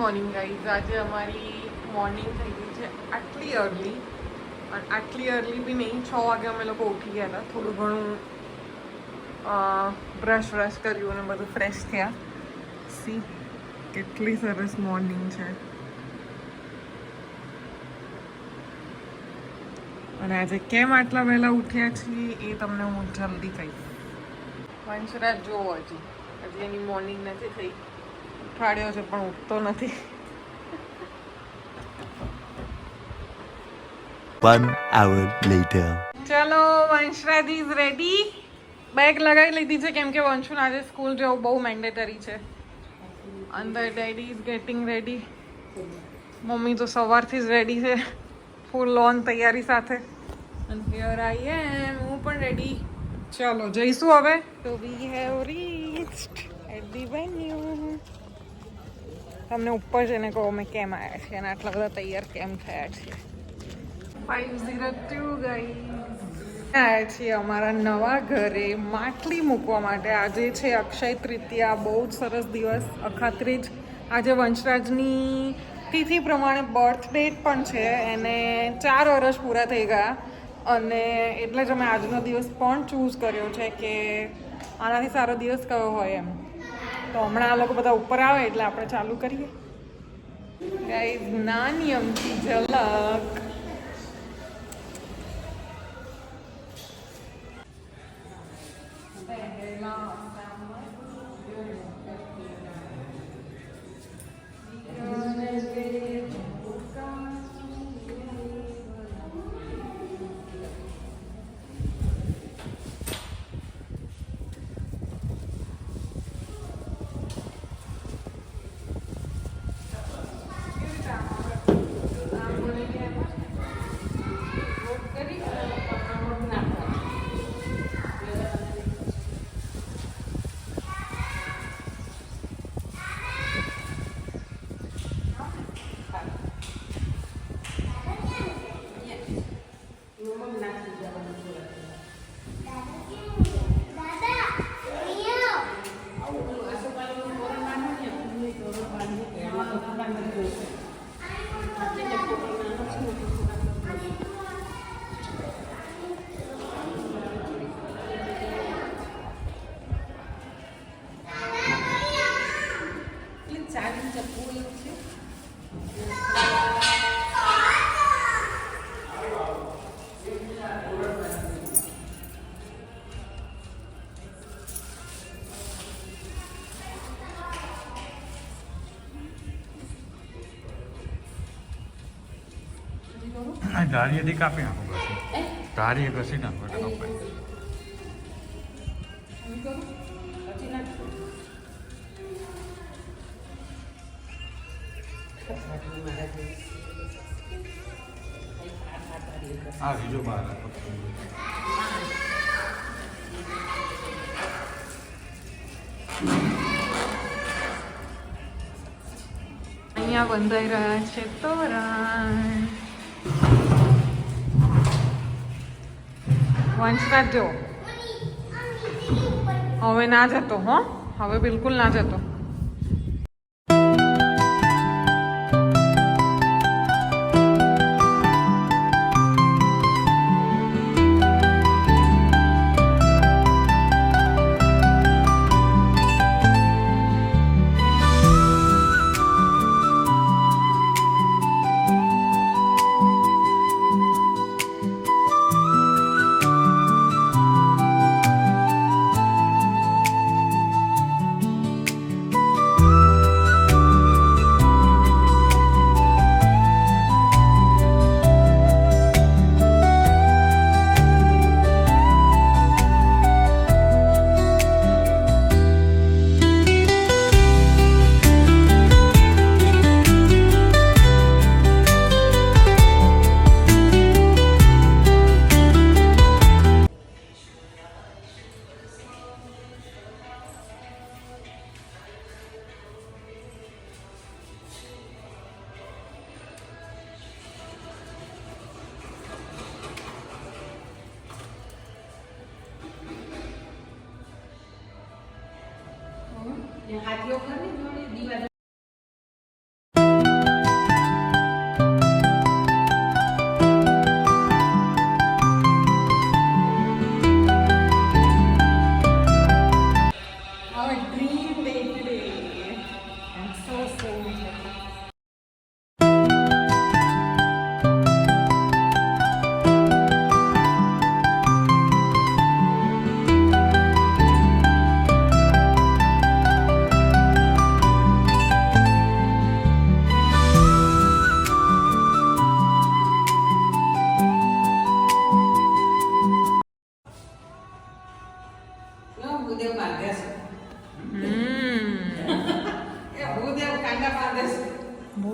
Morning guys. આજે અમારી morning થઈ ગઈ છે આટલી અર્લી, અને આટલી અર્લી બી નહીં, 6 વાગે અમે લોકો ઉઠી ગયા હતા. થોડું ઘણું બ્રશ કર્યું અને બધું ફ્રેશ થયા. સી કેટલી સરસ મોર્નિંગ છે. અને આજે કેમ આટલા વહેલા ઉઠ્યા છીએ એ તમને હું જલ્દી કહીશ. વંશરાજ જોવો હજી એની મોર્નિંગ નથી થઈ. ઉઠાડ્યો છે પણ ઉઠતો નથી. 1 hour later. ચલો, વંશરાજ ઇઝ રેડી. બેગ લગાવી લીધી છે કેમ કે વંશુને આજે સ્કૂલ જવું બહુ મેન્ડેટરી છે. અંદર daddy is getting ready. Mummy તો સવારથી જ રેડી છે, ફૂલ ઓન તૈયારી સાથે. And here I am. હું પણ રેડી. ચલો જઈશું હવે. તો we have reached at the venue. તમને ઉપર જઈને કહો અમે કેમ આવ્યા છીએ અને આટલા બધા તૈયાર કેમ થયા છીએ. 502 ગાઈઝ આવ્યા છીએ અમારા નવા ઘરે માટલી મૂકવા માટે. આજે છે અક્ષય તૃતીયા, બહુ જ સરસ દિવસ. અખાત્રીજ આજે વંશરાજની તિથિ પ્રમાણે બર્થ ડેટ પણ છે. એને 4 વર્ષ પૂરા થઈ ગયા અને એટલે જ અમે આજનો દિવસ પણ ચૂઝ કર્યો છે કે આનાથી સારો દિવસ કયો હોય એમ. તો હમણાં આ લોકો બધા ઉપર આવે એટલે આપણે ચાલુ કરીએ. ગાઈઝ નાની અમથી ઝલક. ધારીએથી કાપી નાખો, ઘસી ધારીએ ઘસી નાખો એટલે કપાય. આ બીજો બહાર રાખો. અહીંયા બંધાઈ રહ્યા છે તોરણ. વંશરાજ જો હવે ના જતો, હો હવે બિલકુલ ના જતો.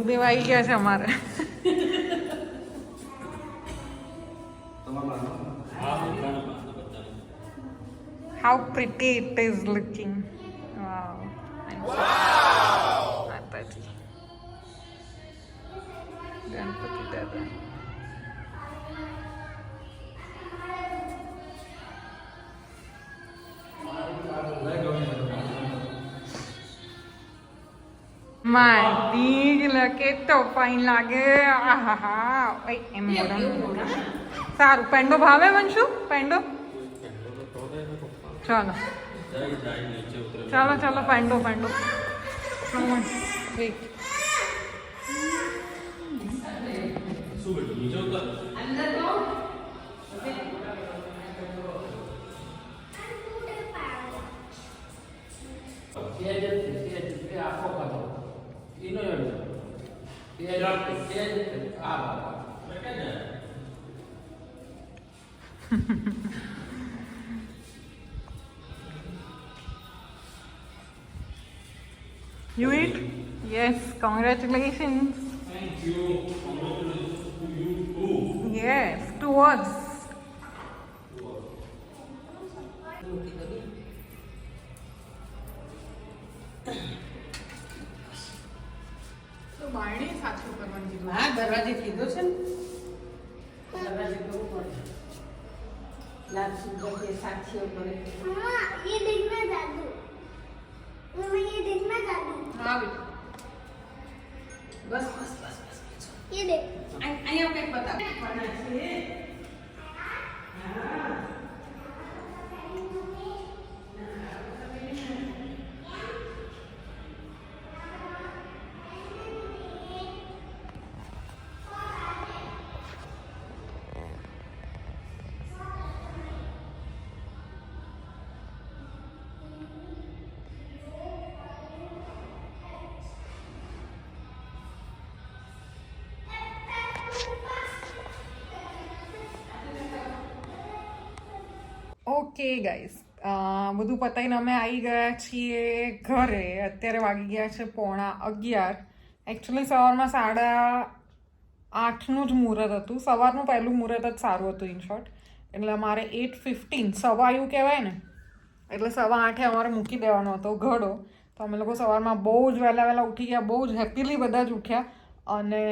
પ્રભુદેવ આવી ગયા છે અમારે. How pretty it is looking. Wow. માતાજી. ગણપતિ દાદા. મારી કેટલો ફાઇન લાગે. આહાહા. એમ સારું. પેન્ડો ભાવે વંશુ? પેન્ડો ચાલો ચાલો ચાલો પેન્ડો પેન્ડો weight. You eat? Yes, congratulations. Thank you. Congratulations to you too. Yes, to us. તો બારણી સાચું કરવાનું કીધું. હા દરવાજે કીધું છે ને દરવાજે કરવું પડે. લાલ સુંદર કે સાક્ષીઓ કરે. हाँ ये देखना जादू मम्मी ये देखना जादू હા બેટા. બસ બસ બસ બસ ये देख અહીંયા કંઈક બતાવ. ઓકે ગાઈસ, બધું પતાઈને અમે આવી ગયા છીએ ઘરે. અત્યારે વાગી ગયા છે 11:15. એકચ્યુઅલી સવારમાં 8:30નું જ મુહૂર્ત હતું. સવારનું પહેલું મુહૂર્ત જ સારું હતું ઇન શોર્ટ. એટલે અમારે 8:15 સવાયું કહેવાય ને, એટલે 8:15 અમારે મૂકી દેવાનો હતો ઘડો. તો અમે લોકો સવારમાં બહુ જ વહેલા ઉઠી ગયા, બહુ જ હેપીલી બધા જ ઉઠ્યા. અને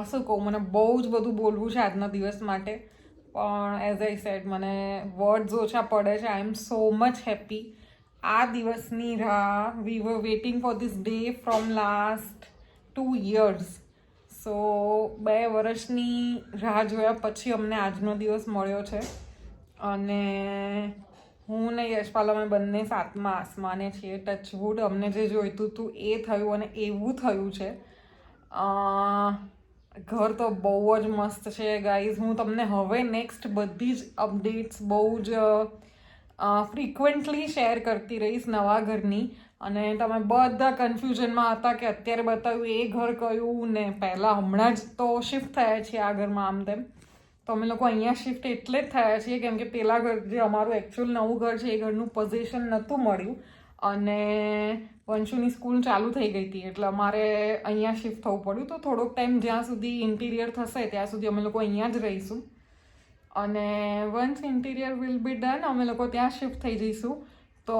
શું કહું, મને બહુ જ બધું બોલવું છે આજના દિવસ માટે, પણ એઝ આઈ સેડ મને વર્ડ્સ ઓછા પડે છે. આઈ એમ સો મચ હેપી. આ દિવસની રાહ, we were waiting for this day from last 2 years. So 2 વર્ષની રાહ જોયા પછી અમને આજનો દિવસ મળ્યો છે. અને હું ને યશપાલ અમે બંને 7મા આસમાને છીએ. ટચવુડ, અમને જે જોઈતું હતું એ થયું અને એવું થયું છે. ઘર તો બહુ જ મસ્ત છે ગાઈઝ. હું તમને હવે નેક્સ્ટ બધી જ અપડેટ્સ બહુ જ ફ્રિકવન્ટલી શેર કરતી રહીશ નવા ઘરની. અને તમે બધા કન્ફ્યુઝનમાં હતા કે અત્યારે બતાવ્યું એ ઘર કયું ને પહેલાં હમણાં જ તો શિફ્ટ થયા છીએ આ ઘરમાં આમ તેમ. તો અમે લોકો અહીંયા શિફ્ટ એટલે જ થયા છીએ કેમ કે પેલા ઘર જે અમારું એકચ્યુઅલ નવું ઘર છે એ ઘરનું પોઝિશન નહોતું મળ્યું અને વંશુની સ્કૂલ ચાલુ થઈ ગઈ હતી એટલે અમારે અહીંયા શિફ્ટ થવું પડ્યું. તો થોડોક ટાઈમ જ્યાં સુધી ઇન્ટિરિયર થશે ત્યાં સુધી અમે લોકો અહીંયા જ રહીશું. અને once interior will be done અમે લોકો ત્યાં શિફ્ટ થઈ જઈશું. તો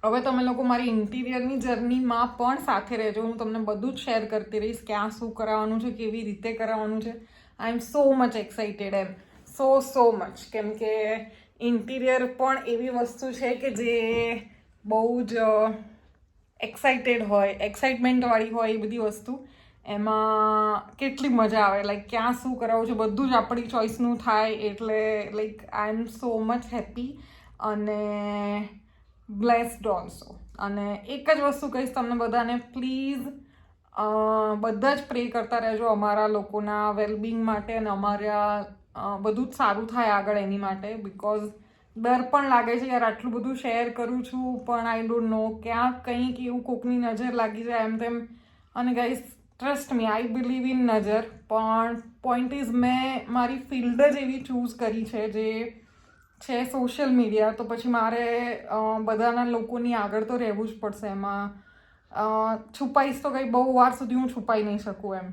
હવે તમે લોકો મારી ઇન્ટિરિયરની જર્નીમાં પણ સાથે રહેજો. હું તમને બધું જ શેર કરતી રહીશ, ક્યાં શું કરાવવાનું છે, કેવી રીતે કરાવવાનું છે. આઈ એમ સો મચ એક્સાઇટેડ એમ સો મચ, કેમ કે ઇન્ટિરિયર પણ એવી વસ્તુ છે કે જે બહુ જ એક્સાઇટમેન્ટવાળી હોય. એ બધી વસ્તુ એમાં કેટલી મજા આવે. લાઈક ક્યાં શું કરાવવું છે બધું જ આપણી ચોઈસનું થાય. એટલે like I M so much happy અને બ્લેસ્ડ ઓલ્સો. અને એક જ વસ્તુ કહીશ તમને બધાને, પ્લીઝ બધા જ પ્રે કરતા રહેજો અમારા લોકોના વેલબિંગ માટે અને અમારા બધું જ સારું થાય આગળ એની માટે. બિકોઝ ડર પણ લાગે છે યાર, આટલું બધું શેર કરું છું પણ આઈ ડોન્ટ નો ક્યાંક કંઈક એવું કોકની નજર લાગી જાય એમ તેમ. અને guys trust me, I believe in નજર. પણ પોઈન્ટ ઇઝ મેં મારી ફિલ્ડ જ એવી ચૂઝ કરી છે જે છે સોશિયલ મીડિયા. તો પછી મારે બધાના લોકોની આગળ તો રહેવું જ પડશે એમાં. છુપાઈશ તો કંઈ બહુ વાર સુધી હું છુપાઈ નહીં શકું એમ.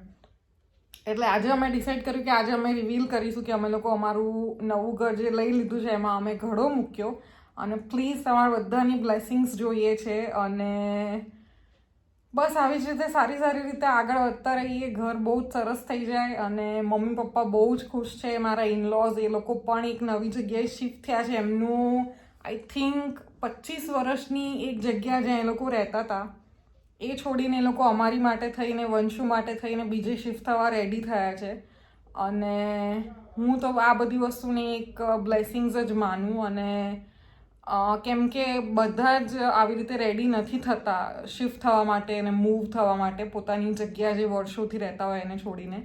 એટલે આજે અમે ડિસાઈડ કર્યું કે આજે અમે રિવીલ કરીશું કે અમે લોકો અમારું નવું ઘર જે લઈ લીધું છે એમાં અમે ઘડો મૂક્યો. અને પ્લીઝ તમારા બધાની બ્લેસિંગ્સ જોઈએ છે. અને બસ આવી જ રીતે સારી સારી રીતે આગળ વધતા રહીએ. ઘર બહુ જ સરસ થઈ જાય. અને મમ્મી પપ્પા બહુ જ ખુશ છે. મારા ઇનલોઝ એ લોકો પણ એક નવી જગ્યાએ શિફ્ટ થયા છે. એમનું આઈ થિંક 25 વર્ષની એક જગ્યા જ્યાં એ લોકો રહેતા હતા એ છોડીને એ લોકો અમારી માટે થઈને, વંશુ માટે થઈને બીજે શિફ્ટ થવા રેડી થયા છે. અને હું તો આ બધી વસ્તુને એક બ્લેસિંગ્સ જ માનું. અને કેમ કે બધા જ આવી રીતે રેડી નથી થતા શિફ્ટ થવા માટે અને મૂવ થવા માટે પોતાની જગ્યા જે વર્ષોથી રહેતા હોય એને છોડીને.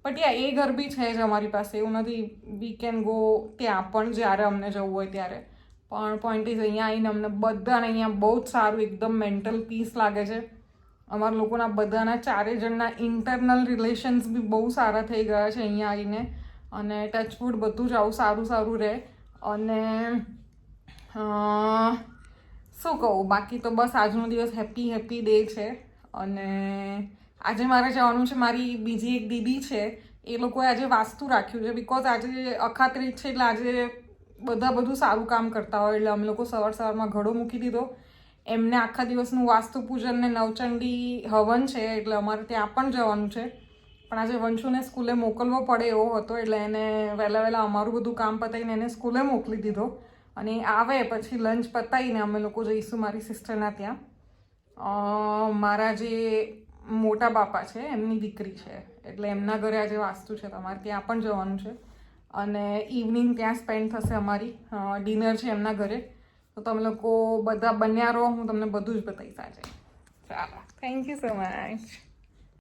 બટ યા એ ઘર બી છે જ અમારી પાસે, એવું નથી. વી કેન ગો ત્યાં પણ જ્યારે અમને જવું હોય ત્યારે. પણ પોઈન્ટ ઇઝ અહીંયા આવીને અમને બધાને અહીંયા બહુ જ સારું એકદમ મેન્ટલ પીસ લાગે છે. અમારા લોકોના બધાના 4 જણના ઇન્ટરનલ રિલેશન્સ બી બહુ સારા થઈ ગયા છે અહીંયા આવીને. અને ટચવુડ બધું જ આવું સારું સારું રહે. અને શું કહું, બાકી તો બસ આજનો દિવસ હેપી ડે છે. અને આજે મારે જવાનું છે. મારી બીજી એક દીદી છે એ લોકોએ આજે વાસ્તુ રાખ્યું છે. બિકોઝ આજે અખાત્રીજ છે એટલે આજે બધા બધું સારું કામ કરતા હોય. એટલે અમે લોકો સવારમાં ઘડો મૂકી દીધો. એમને આખા દિવસનું વાસ્તુ પૂજન ને નવચંડી હવન છે એટલે અમારે ત્યાં પણ જવાનું છે. પણ આજે વંશુને સ્કૂલે મોકલવો પડે એવો હતો એટલે એને વહેલા અમારું બધું કામ પતાવીને એને સ્કૂલે મોકલી દીધો. અને આવે પછી લંચ પતાવીને અમે લોકો જઈશું મારી સિસ્ટરના ત્યાં. મારા જે મોટા બાપા છે એમની દીકરી છે એટલે એમના ઘરે આજે વાસ્તુ છે. તમારે ત્યાં પણ જવાનું છે. અને ઇવનિંગ ત્યાં સ્પેન્ડ થશે અમારી. ડિનર છે એમના ઘરે. તો તમે લોકો બધા બન્યા રહો. હું તમને બધું જ બતાવીશ આજે. ચાલો, થેન્ક યુ સો મચ.